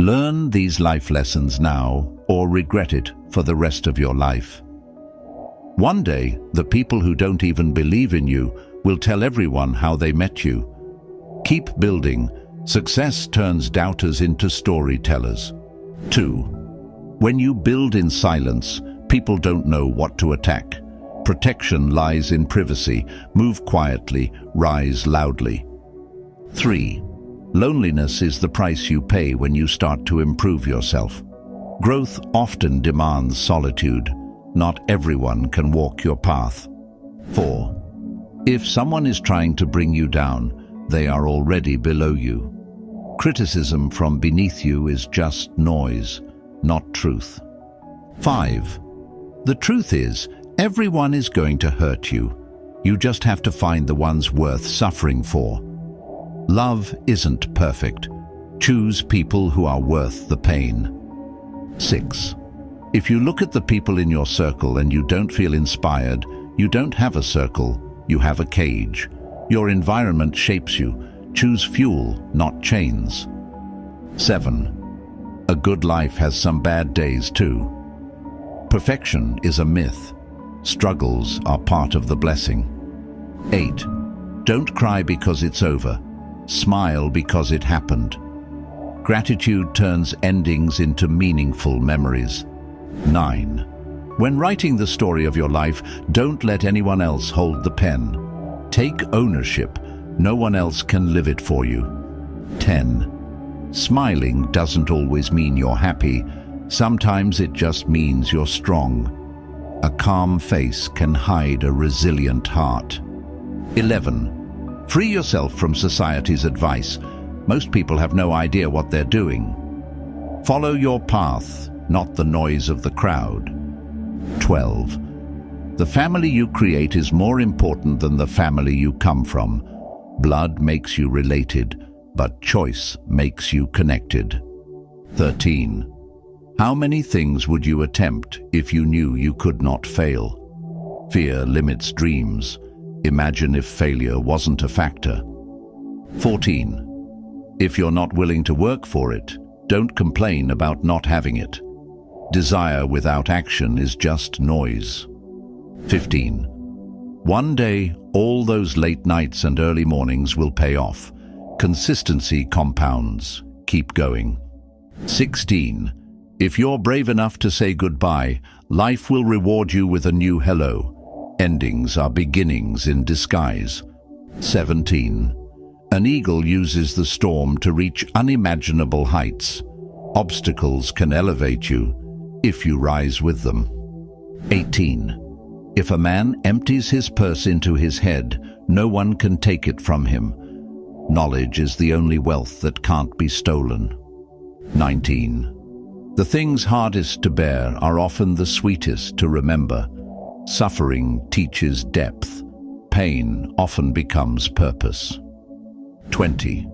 Learn these life lessons now or regret it for the rest of your life. One day, the people who don't even believe in you will tell everyone how they met you. Keep building. Success turns doubters into storytellers. 2. When you build in silence, people don't know what to attack. Protection lies in privacy. Move quietly, rise loudly. 3. Loneliness is the price you pay when you start to improve yourself. Growth often demands solitude. Not everyone can walk your path. 4. If someone is trying to bring you down, they are already below you. Criticism from beneath you is just noise, not truth. 5. The truth is, everyone is going to hurt you. You just have to find the ones worth suffering for. Love isn't perfect. Choose people who are worth the pain. 6. If you look at the people in your circle and you don't feel inspired, you don't have a circle, you have a cage. Your environment shapes you. Choose fuel, not chains. 7. A good life has some bad days too. Perfection is a myth. Struggles are part of the blessing. 8. Don't cry because it's over. Smile because it happened. Gratitude turns endings into meaningful memories. 9. When writing the story of your life, don't let anyone else hold the pen. Take ownership. No one else can live it for you. 10. Smiling doesn't always mean you're happy. Sometimes it just means you're strong. A calm face can hide a resilient heart. 11. Free yourself from society's advice. Most people have no idea what they're doing. Follow your path, not the noise of the crowd. 12. The family you create is more important than the family you come from. Blood makes you related, but choice makes you connected. 13. How many things would you attempt if you knew you could not fail? Fear limits dreams. Imagine if failure wasn't a factor. 14. If you're not willing to work for it, don't complain about not having it. Desire without action is just noise. 15. One day, all those late nights and early mornings will pay off. Consistency compounds. Keep going. 16. If you're brave enough to say goodbye, life will reward you with a new hello. Endings are beginnings in disguise. 17. An eagle uses the storm to reach unimaginable heights. Obstacles can elevate you if you rise with them. 18. If a man empties his purse into his head, no one can take it from him. Knowledge is the only wealth that can't be stolen. 19. The things hardest to bear are often the sweetest to remember. Suffering teaches depth. Pain often becomes purpose. 20.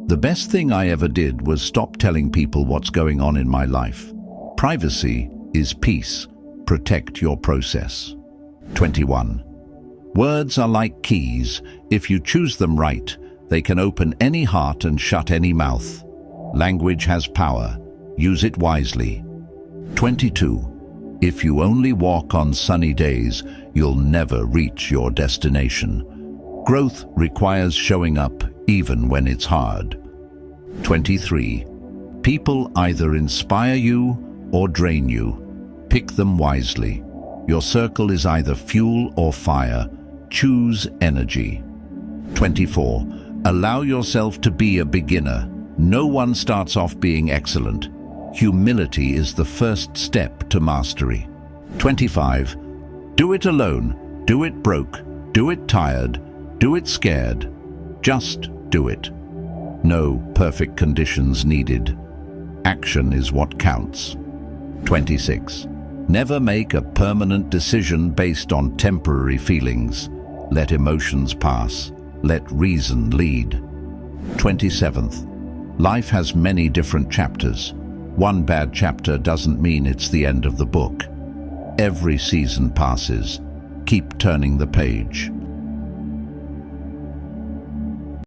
The best thing I ever did was stop telling people what's going on in my life. Privacy is peace. Protect your process. 21. Words are like keys. If you choose them right, they can open any heart and shut any mouth. Language has power. Use it wisely. 22. If you only walk on sunny days, you'll never reach your destination. Growth requires showing up even when it's hard. 23. People either inspire you or drain you. Pick them wisely. Your circle is either fuel or fire. Choose energy. 24. Allow yourself to be a beginner. No one starts off being excellent. Humility is the first step to mastery. 25. Do it alone. Do it broke. Do it tired. Do it scared. Just do it. No perfect conditions needed. Action is what counts. 26. Never make a permanent decision based on temporary feelings. Let emotions pass. Let reason lead. 27th. Life has many different chapters. One bad chapter doesn't mean it's the end of the book. Every season passes. Keep turning the page.